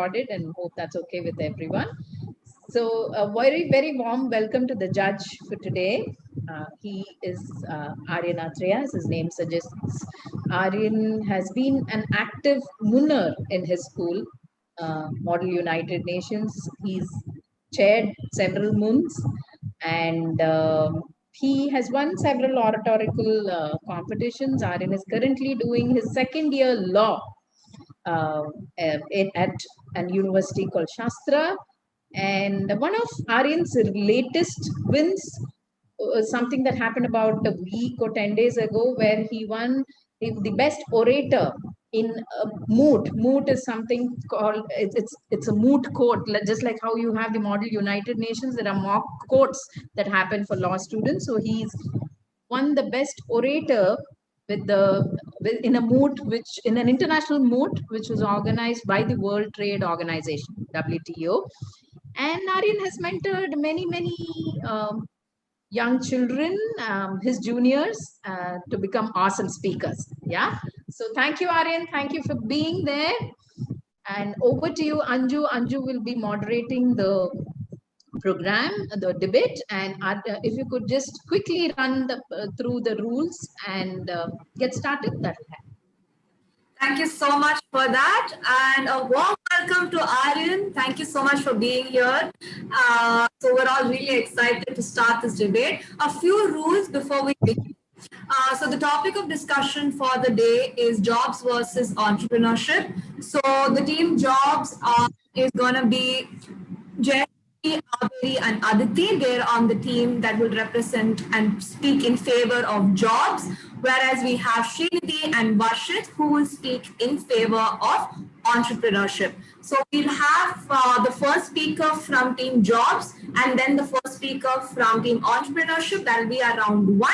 recorded and hope that's okay with everyone. So a very, very warm welcome to the judge for today. He is Aryan Athreya, as his name suggests. Aryan has been an active mooner in his school, Model United Nations. He's chaired several moons, and he has won several oratorical competitions. Aryan is currently doing his second year law uh, at an university called Shastra. And one of Aryan's latest wins was something that happened about a week or 10 days ago, where he won the best orator in a moot. Moot is something called, it's a moot court, just like how you have the Model United Nations, there are mock courts that happen for law students. So he's won the best orator in a moot, which in an international moot, which was organized by the World Trade Organization, WTO. And Aryan has mentored many young children, his juniors, to become awesome speakers. Yeah. So thank you, Aryan. Thank you for being there. And over to you, Anju. Anju will be moderating the program, the debate, and if you could just quickly run through the rules and get started, that will help. Thank you so much for that, and a warm welcome to Aryan. Thank you so much for being here. So we're all really excited to start this debate. A few rules before we begin. So the topic of discussion for the day is jobs versus entrepreneurship. So the team jobs is going to be Jay, Aberi, and Aditi. They're on the team that will represent and speak in favor of jobs, whereas we have Srinidhi and Varshit who will speak in favor of entrepreneurship. So we'll have the first speaker from team jobs and then the first speaker from team entrepreneurship. That'll be around 1.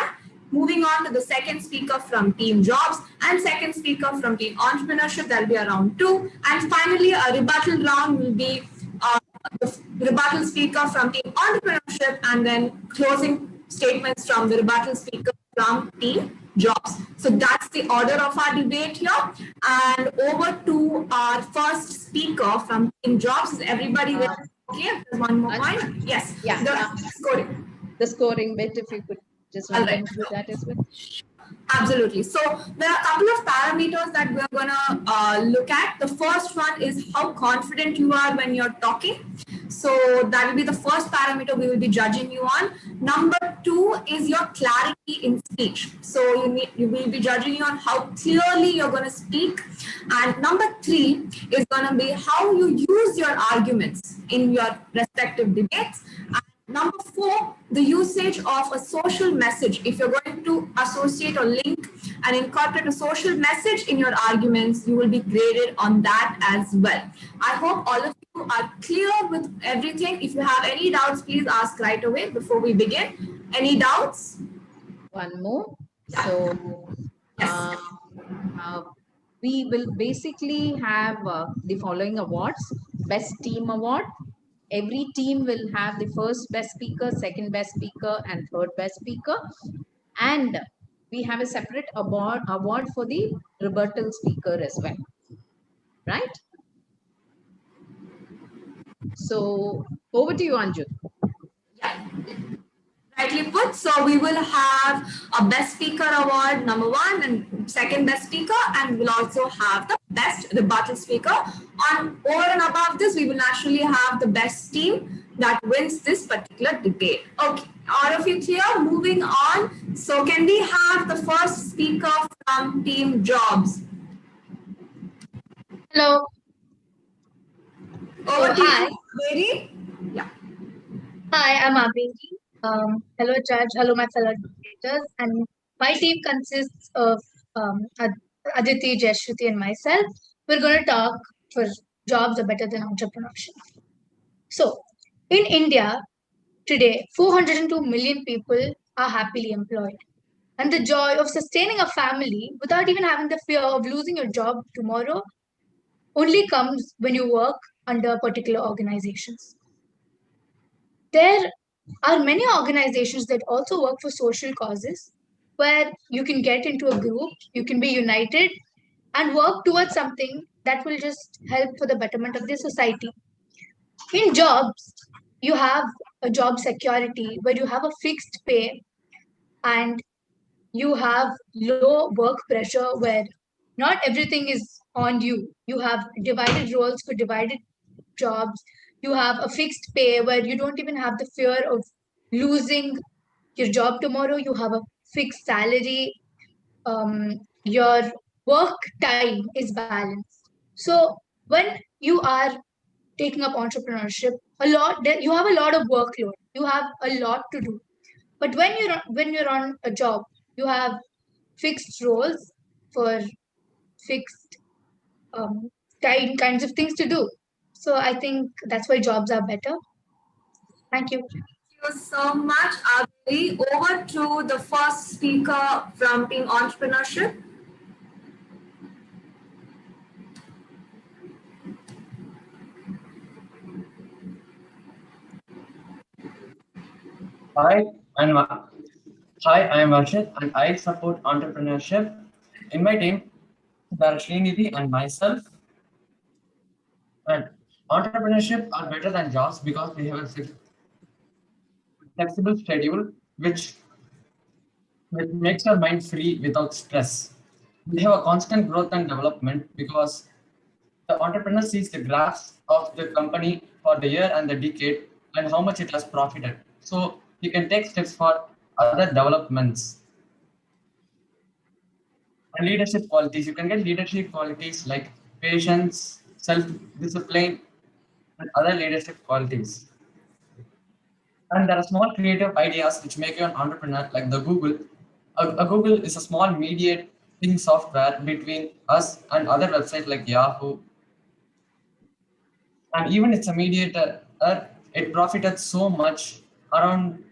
Moving on to the second speaker from team jobs and second speaker from team entrepreneurship. That'll be around 2. And finally, a rebuttal round will be the rebuttal speaker from team entrepreneurship and then closing statements from the rebuttal speaker from team jobs. So that's the order of our debate here. And over to our first speaker from team jobs. Is everybody there? Okay, there's one more point. Yes. Yeah. The scoring bit, if you could just run through that as well. Absolutely. So there are a couple of parameters that we're going to look at. The first one is how confident you are when you're talking. So that will be the first parameter we will be judging you on. Number 2 is your clarity in speech. So you will be judging you on how clearly you're going to speak. And number 3 is going to be how you use your arguments in your respective debates. Number 4, the usage of a social message. If you're going to associate or link and incorporate a social message in your arguments, you will be graded on that as well. I hope all of you are clear with everything. If you have any doubts, please ask right away before we begin. Any doubts? One more. Yeah. So yes. We will basically have the following awards. Best Team Award. Every team will have the first best speaker, second best speaker, and third best speaker. And we have a separate award for the rebuttal speaker as well. Right? So over to you, Anju. Yeah. Rightly put. So we will have a best speaker award, number 1, and second best speaker, and we'll also have the best rebuttal speaker. Over and above this, we will naturally have the best team that wins this particular debate. Okay, all of you clear? Moving on. So can we have the first speaker from team jobs? Hello. Over to you, Aberi. Yeah. Hi, I'm Aberi. Hello, Judge. Hello, my fellow debaters. And my team consists of Aditi, Jayashruti, and myself. We're going to talk for jobs are better than entrepreneurship. So, in India, today, 402 million people are happily employed. And the joy of sustaining a family without even having the fear of losing your job tomorrow only comes when you work under particular organizations. There are many organizations that also work for social causes where you can get into a group, you can be united and work towards something that will just help for the betterment of the society. In jobs, you have a job security where you have a fixed pay and you have low work pressure where not everything is on you. You have divided roles for divided jobs. You have a fixed pay where you don't even have the fear of losing your job tomorrow. You have a fixed salary. Your work time is balanced. So when you are taking up entrepreneurship, you have a lot of workload. You have a lot to do. But when you're on a job, you have fixed roles for fixed um, kinds of things to do. So I think that's why jobs are better. Thank you. Thank you so much, Abhi. Over to the first speaker from Team Entrepreneurship. Hi, I'm Hi, I'm Arshit and I support entrepreneurship. In my team, there are Srinidhi and myself. And entrepreneurship are better than jobs because they have a flexible schedule which makes your mind free without stress. They have a constant growth and development because the entrepreneur sees the graphs of the company for the year and the decade and how much it has profited. So he can take steps for other developments. And leadership qualities. You can get leadership qualities like patience, self-discipline, and other leadership qualities. And there are small creative ideas which make you an entrepreneur, like the Google. A Google is a small mediating software between us and other websites like Yahoo. And even it's a mediator, it profited so much, around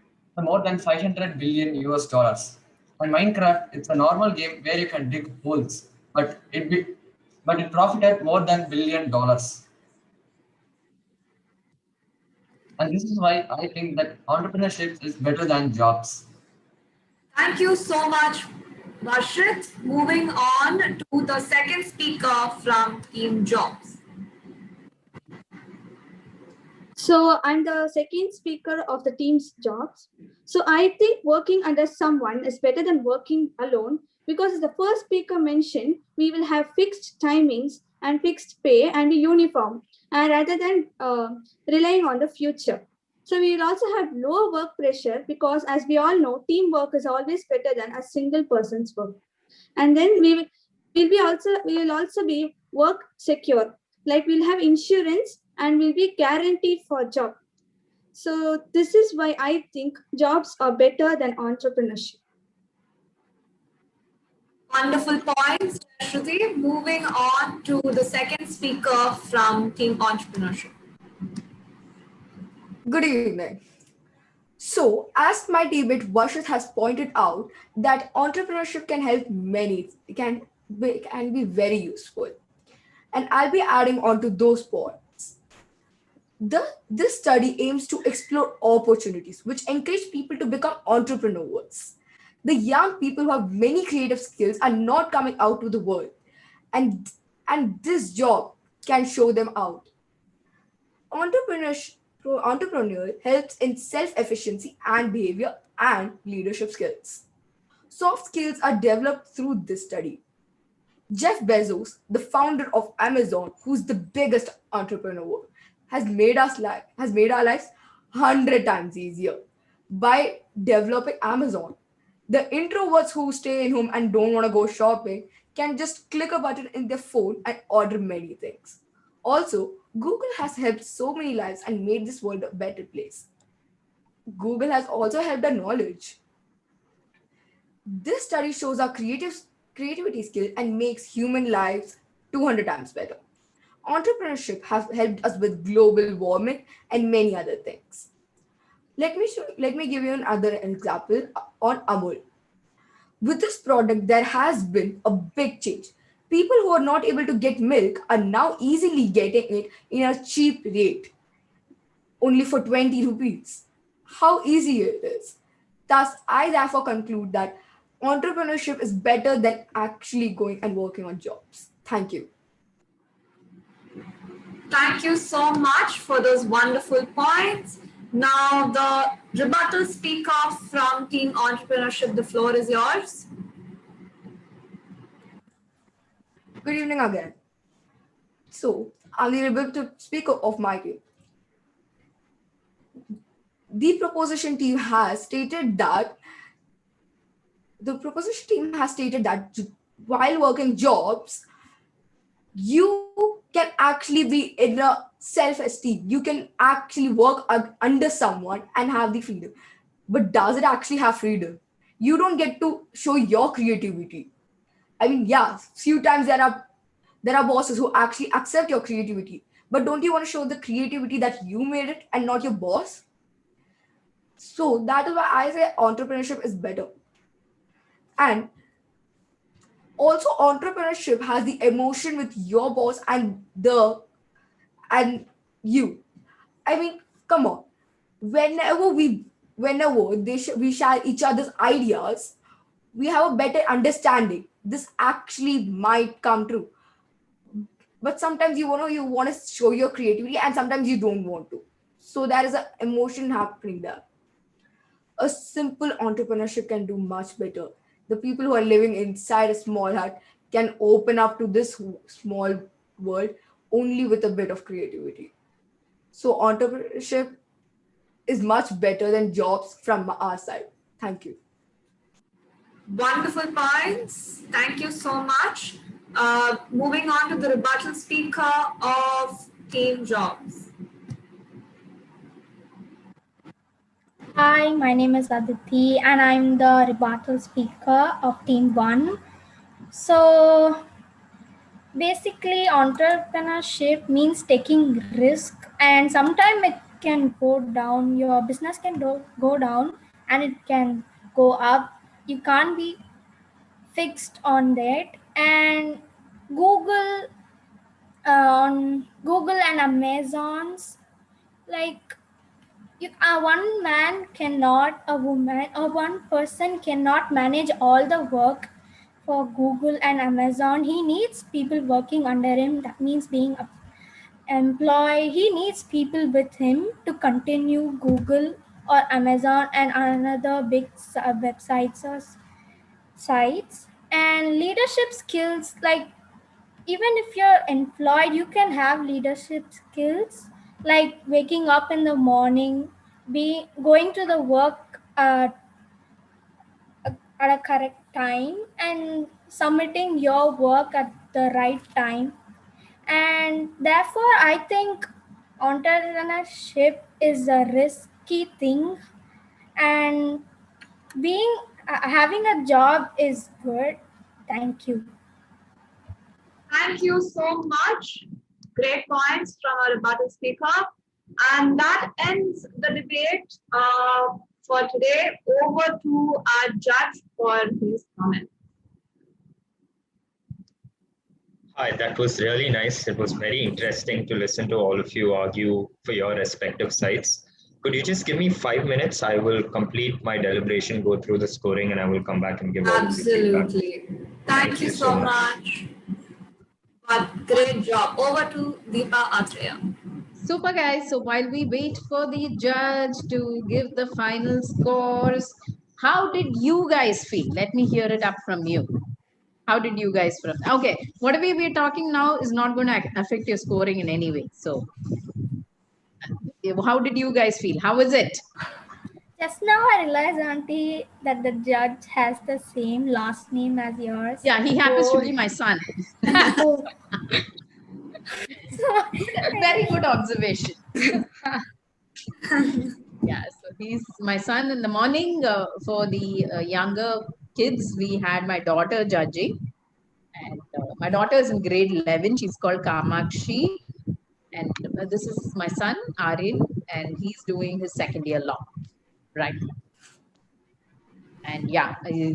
more than 500 billion US dollars. And Minecraft, it's a normal game where you can dig holes, but it profited more than $1 billion. And this is why I think that entrepreneurship is better than jobs. Thank you so much, Varshit. Moving on to the second speaker from Team Jobs. So I'm the second speaker of the team's jobs. So I think working under someone is better than working alone because as the first speaker mentioned, we will have fixed timings and fixed pay and a uniform, and rather than relying on the future. So we will also have lower work pressure because as we all know, teamwork is always better than a single person's work. And then we will also be work secure, like we'll have insurance and will be guaranteed for a job. So this is why I think jobs are better than entrepreneurship. Wonderful points, Shruti. Moving on to the second speaker from Team Entrepreneurship. Good evening. So, as my teammate Varshit has pointed out, that entrepreneurship can help many, can be very useful. And I'll be adding on to those points. This study aims to explore opportunities which encourage people to become entrepreneurs. The young people who have many creative skills are not coming out to the world, and this job can show them out. Entrepreneurship Entrepreneur helps in self-efficiency and behavior and leadership skills. Soft skills are developed through this study. Jeff Bezos, the founder of Amazon, who's the biggest entrepreneur, has made our lives 100 times easier by developing Amazon. The introverts who stay in home and don't want to go shopping can just click a button in their phone and order many things. Also, Google has helped so many lives and made this world a better place. Google has also helped our knowledge. This study shows our creativity skill and makes human lives 200 times better. Entrepreneurship has helped us with global warming and many other things. Let me give you another example on Amul. With this product, there has been a big change. People who are not able to get milk are now easily getting it in a cheap rate, only for 20 rupees. How easy it is. Thus, I therefore conclude that entrepreneurship is better than actually going and working on jobs. Thank you. Thank you so much for those wonderful points. Now, the rebuttal speaker from Team Entrepreneurship, the floor is yours. Good evening again. So, I'm the rebuttal speaker of my team. The proposition team has stated that while working jobs, you can actually be in a self-esteem. You can actually work under someone and have the freedom. But does it actually have freedom? You don't get to show your creativity. I mean, yeah, few times there are bosses who actually accept your creativity. But don't you want to show the creativity that you made it and not your boss? So that is why I say entrepreneurship is better. And also entrepreneurship has the emotion with your boss and you. I mean, come on. We share each other's ideas, we have a better understanding. This actually might come true. But sometimes you want to show your creativity and sometimes you don't want to. So there is an emotion happening there. A simple entrepreneurship can do much better. The people who are living inside a small hut can open up to this small world only with a bit of creativity. So entrepreneurship is much better than jobs from our side. Thank you. Wonderful points. Thank you so much. Moving on to the rebuttal speaker of Team Jobs. Hi, my name is Aditi and I'm the rebuttal speaker of Team 1. So basically entrepreneurship means taking risk and sometimes it can go down, your business can go down and it can go up. You can't be fixed on that. And Google on Google and Amazon's like one man cannot, a woman or one person cannot manage all the work for Google and Amazon. He needs people working under him. That means being an employee. He needs people with him to continue Google or Amazon and another big websites or sites. And leadership skills, like even if you're employed, you can have leadership skills like waking up in the morning, be going to the work at a correct time and submitting your work at the right time. And therefore I think entrepreneurship is a risky thing, and being having a job is good. Thank you. Thank you so much. Great points from our rebuttal speaker. And that ends the debate for today. Over to our judge for his comment. Hi, that was really nice. It was very interesting to listen to all of you argue for your respective sides. Could you just give me 5 minutes? I will complete my deliberation, go through the scoring, and I will come back and give all of you feedback. Absolutely. Thank you so much. But great job. Over to Deepa Atreya. Super, guys. So while we wait for the judge to give the final scores, how did you guys feel? Let me hear it up from you. How did you guys feel? Okay, whatever we're talking now is not going to affect your scoring in any way. So how did you guys feel? How was it? Just now I realized, Auntie, that the judge has the same last name as yours. Yeah, he happens to be my son. Very good observation. Yeah, so he's my son. In the morning, for the younger kids, we had my daughter judging. And my daughter is in grade 11. She's called Kamakshi. And this is my son, Aryan, and he's doing his second year law. Right. And yeah, he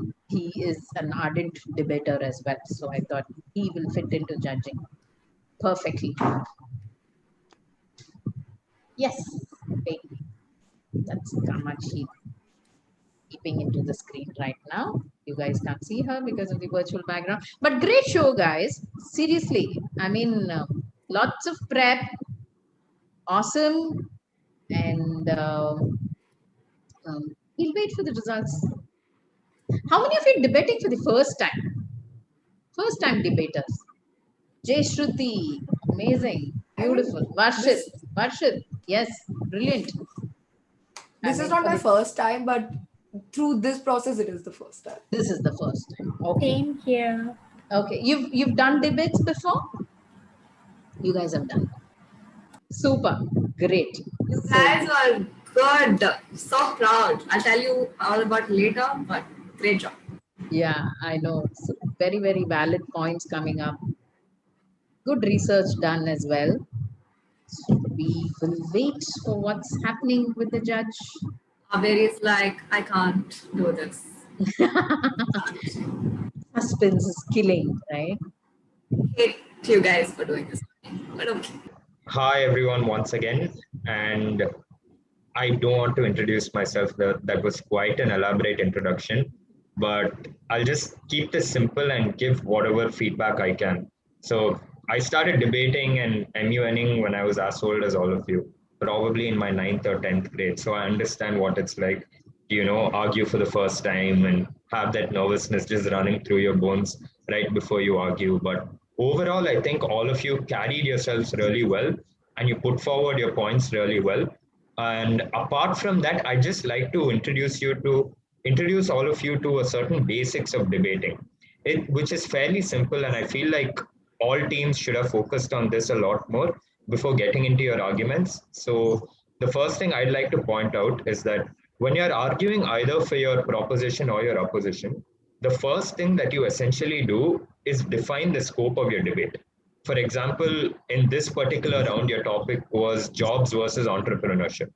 is an ardent debater as well. So I thought he will fit into judging perfectly. Yes, baby. That's Kamakshi peeping into the screen right now. You guys can't see her because of the virtual background. But great show, guys. Seriously. I mean, lots of prep, awesome. And we'll wait for the results. How many of you are debating for the first time? First time debaters. Jay Shruti, amazing, I mean, beautiful. Varshit, this Varshit, yes, brilliant. this I is mean, not for my the- first time, but through this process, it is the first time. This is the first time. Okay, Same here. okay. You've done debates before. You guys have done. Super, great. You So guys are good. So proud. I'll tell you all about later, but great job. yeah, I know. So very, very valid points coming up. Good research done as well. So we will wait for what's happening with the judge. Averi is like, I can't do this. Suspense is killing, right? Hate you guys for doing this. But okay. Hi, everyone, once again. And I don't want to introduce myself. That was quite an elaborate introduction, but I'll just keep this simple and give whatever feedback I can. So I started debating and MUNing when I was as old as all of you, probably in my 9th or 10th grade. So I understand what it's like, argue for the first time and have that nervousness just running through your bones right before you argue. But overall, I think all of you carried yourselves really well and you put forward your points really well. And apart from that, I just like to introduce all of you to a certain basics of debating, which is fairly simple. And I feel like all teams should have focused on this a lot more before getting into your arguments. So the first thing I'd like to point out is that when you're arguing either for your proposition or your opposition, the first thing that you essentially do is define the scope of your debate. For example, in this particular round, your topic was jobs versus entrepreneurship.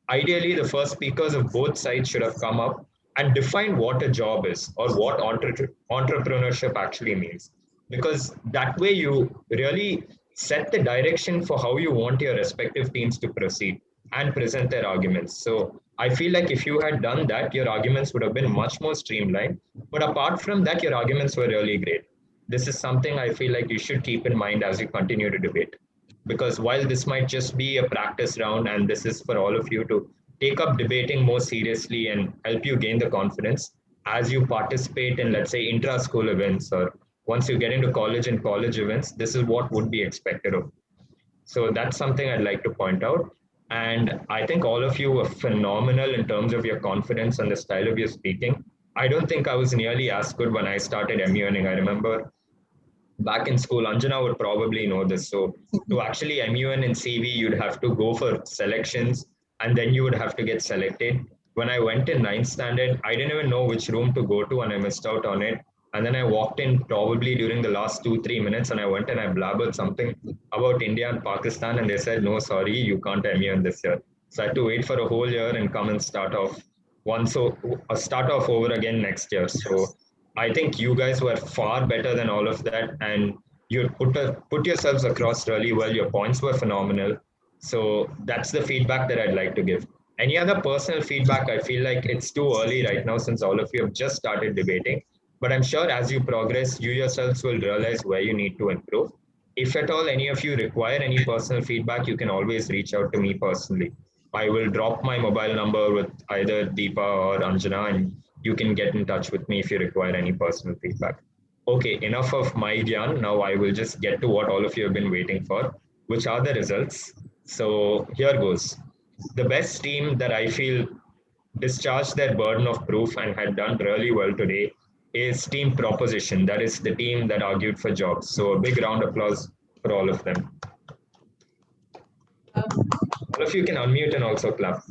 Ideally, the first speakers of both sides should have come up and defined what a job is or what entrepreneurship actually means. Because that way you really set the direction for how you want your respective teams to proceed and present their arguments. So I feel like if you had done that, your arguments would have been much more streamlined. But apart from that, your arguments were really great. This is something I feel like you should keep in mind as you continue to debate. Because while this might just be a practice round and this is for all of you to take up debating more seriously and help you gain the confidence as you participate in, let's say, intra-school events, or once you get into college and college events, this is what would be expected of you. So that's something I'd like to point out. And I think all of you were phenomenal in terms of your confidence and the style of your speaking. I don't think I was nearly as good when I started MUNing. I remember back in school, Anjana would probably know this. So to actually MUN in CV, you'd have to go for selections and then you would have to get selected. When I went in 9th standard, I didn't even know which room to go to and I missed out on it. And then I walked in probably during the last 2-3 minutes and I went and I blabbered something about India and Pakistan. And they said, no, sorry, you can't MUN this year. So I had to wait for a whole year and come and start off over again next year. So I think you guys were far better than all of that, and you put yourselves across really well. Your points were phenomenal. So that's the feedback that I'd like to give. Any other personal feedback? I feel like it's too early right now since all of you have just started debating. But I'm sure as you progress, you yourselves will realize where you need to improve. If at all any of you require any personal feedback, you can always reach out to me personally. I will drop my mobile number with either Deepa or Anjana, and you can get in touch with me if you require any personal feedback. Okay, enough of my gyan. Now I will just get to what all of you have been waiting for, which are the results. So here goes. The best team that I feel discharged their burden of proof and had done really well today is Team Proposition. That is the team that argued for jobs. So a big round of applause for all of them. All of you can unmute and also clap.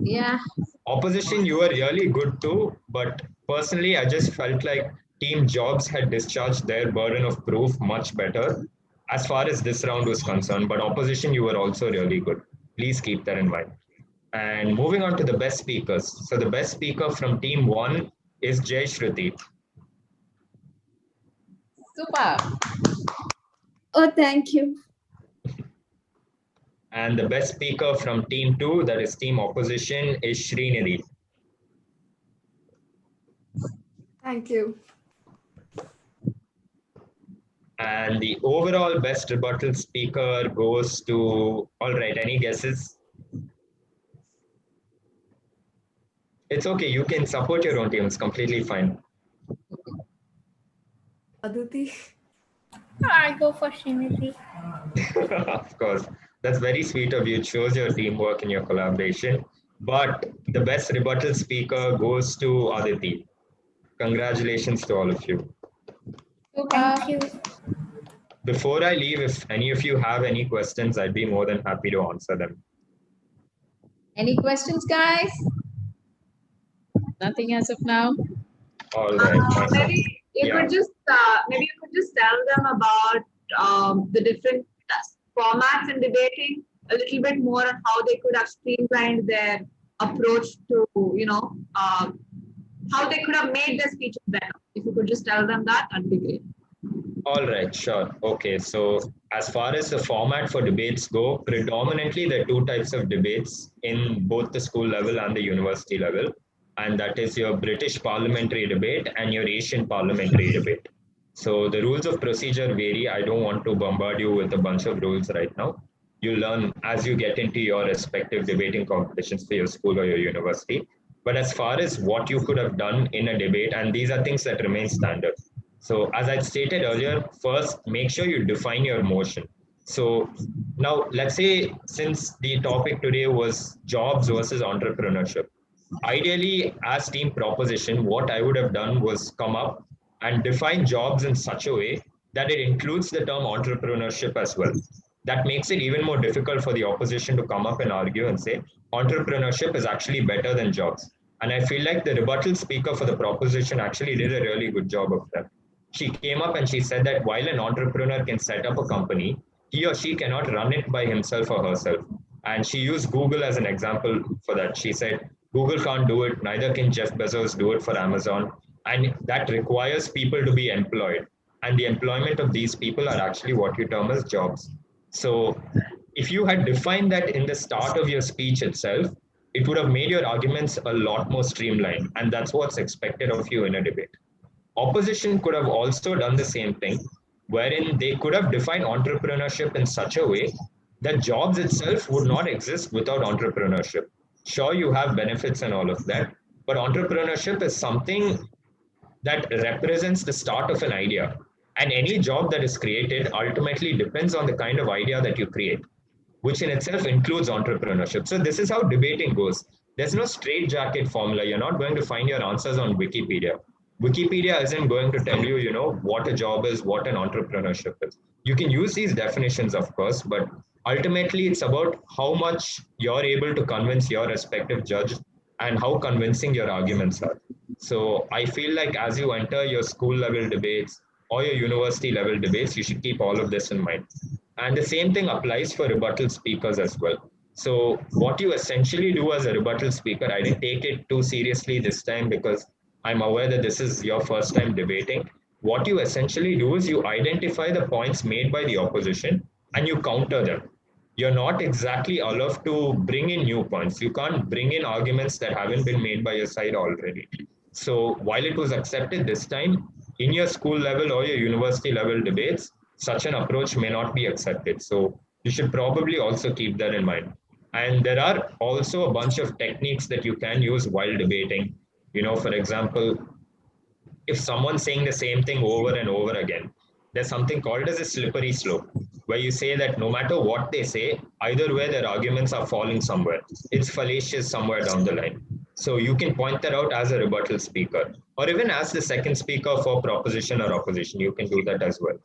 Yeah. Opposition, you were really good too, but personally, I just felt like Team Jobs had discharged their burden of proof much better as far as this round was concerned. But opposition, you were also really good. Please keep that in mind. And moving on to the best speakers. So the best speaker from Team 1 is Jay Shruti. Super. Oh, thank you. And the best speaker from Team 2, that is Team Opposition, is Srinidhi. Thank you. And the overall best rebuttal speaker goes to, all right, any guesses? It's okay, you can support your own team, it's completely fine. Aditi. I go for Srimati. Of course, that's very sweet of you. It shows your teamwork and your collaboration. But the best rebuttal speaker goes to Aditi. Congratulations to all of you. Thank you. Before I leave, if any of you have any questions, I'd be more than happy to answer them. Any questions, guys? Nothing as of now. All right. Awesome. Maybe you Yeah. could just tell them about the different formats in debating, a little bit more on how they could have streamlined their approach to, how they could have made their speeches better. If you could just tell them that, that'd be great. All right, sure. Okay, so as far as the format for debates go, predominantly there are two types of debates in both the school level and the university level. And that is your British parliamentary debate and your Asian parliamentary debate. So the rules of procedure vary. I don't want to bombard you with a bunch of rules right now. You learn as you get into your respective debating competitions for your school or your university. But as far as what you could have done in a debate, and these are things that remain standard. So as I stated earlier, first, make sure you define your motion. So now let's say, since the topic today was jobs versus entrepreneurship, ideally as team proposition, what I would have done was come up and define jobs in such a way that it includes the term entrepreneurship as well. That makes it even more difficult for the opposition to come up and argue and say entrepreneurship is actually better than jobs. And I feel like the rebuttal speaker for the proposition actually did a really good job of that. She came up and she said that while an entrepreneur can set up a company, he or she cannot run it by himself or herself. And she used Google as an example for that. She said, Google can't do it, neither can Jeff Bezos do it for Amazon. And that requires people to be employed. And the employment of these people are actually what you term as jobs. So if you had defined that in the start of your speech itself, it would have made your arguments a lot more streamlined. And that's what's expected of you in a debate. Opposition could have also done the same thing, wherein they could have defined entrepreneurship in such a way that jobs itself would not exist without entrepreneurship. Sure, you have benefits and all of that, but entrepreneurship is something that represents the start of an idea. And any job that is created ultimately depends on the kind of idea that you create, which in itself includes entrepreneurship. So this is how debating goes. There's no straitjacket formula. You're not going to find your answers on Wikipedia. Wikipedia isn't going to tell you, what a job is, what an entrepreneurship is. You can use these definitions, of course, but ultimately it's about how much you're able to convince your respective judge and how convincing your arguments are. So I feel like as you enter your school level debates or your university level debates, you should keep all of this in mind. And the same thing applies for rebuttal speakers as well. So what you essentially do as a rebuttal speaker, I didn't take it too seriously this time because I'm aware that this is your first time debating. What you essentially do is you identify the points made by the opposition and you counter them. You're not exactly allowed to bring in new points. You can't bring in arguments that haven't been made by your side already. So while it was accepted this time, in your school level or your university level debates, such an approach may not be accepted. So you should probably also keep that in mind. And there are also a bunch of techniques that you can use while debating. For example, if someone's saying the same thing over and over again, there's something called as a slippery slope, where you say that no matter what they say, either way their arguments are falling somewhere. It's fallacious somewhere down the line. So you can point that out as a rebuttal speaker, or even as the second speaker for proposition or opposition, you can do that as well.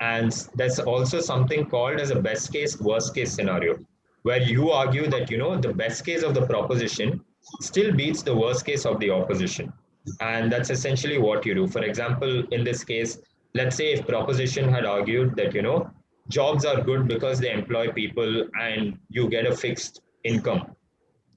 And there's also something called as a best case, worst case scenario, where you argue that, the best case of the proposition still beats the worst case of the opposition. And that's essentially what you do. For example, in this case, let's say if proposition had argued that, jobs are good because they employ people and you get a fixed income.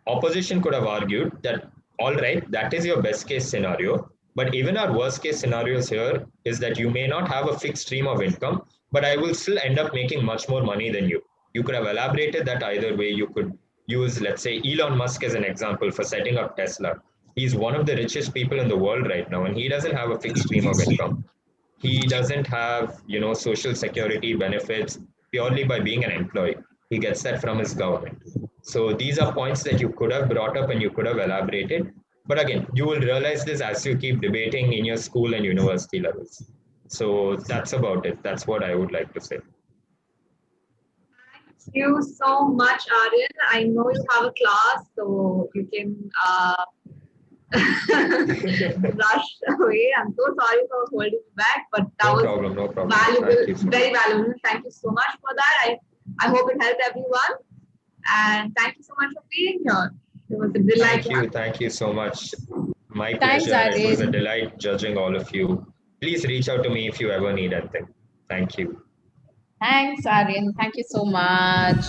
Opposition could have argued that, all right, that is your best case scenario. But even our worst case scenarios here is that you may not have a fixed stream of income, but I will still end up making much more money than you. You could have elaborated that either way. You could use, let's say, Elon Musk as an example for setting up Tesla. He's one of the richest people in the world right now, and he doesn't have a fixed stream of income. He doesn't have, social security benefits purely by being an employee. He gets that from his government. So these are points that you could have brought up and you could have elaborated. But again, you will realize this as you keep debating in your school and university levels. So that's about it. That's what I would like to say. Thank you so much, Aryan. I know you have a class, so you can rush away. I'm so sorry for holding you back, but that was No problem. valuable, Thank you so very much. valuable. Thank you so much for that. I hope it helped everyone. And thank you so much for being here. It was a delight. Thank you so much. My Thanks, pleasure. It was a Aryan. delight judging all of you. Please reach out to me if you ever need anything. Thank you. Thanks, Aryan. Thank you so much.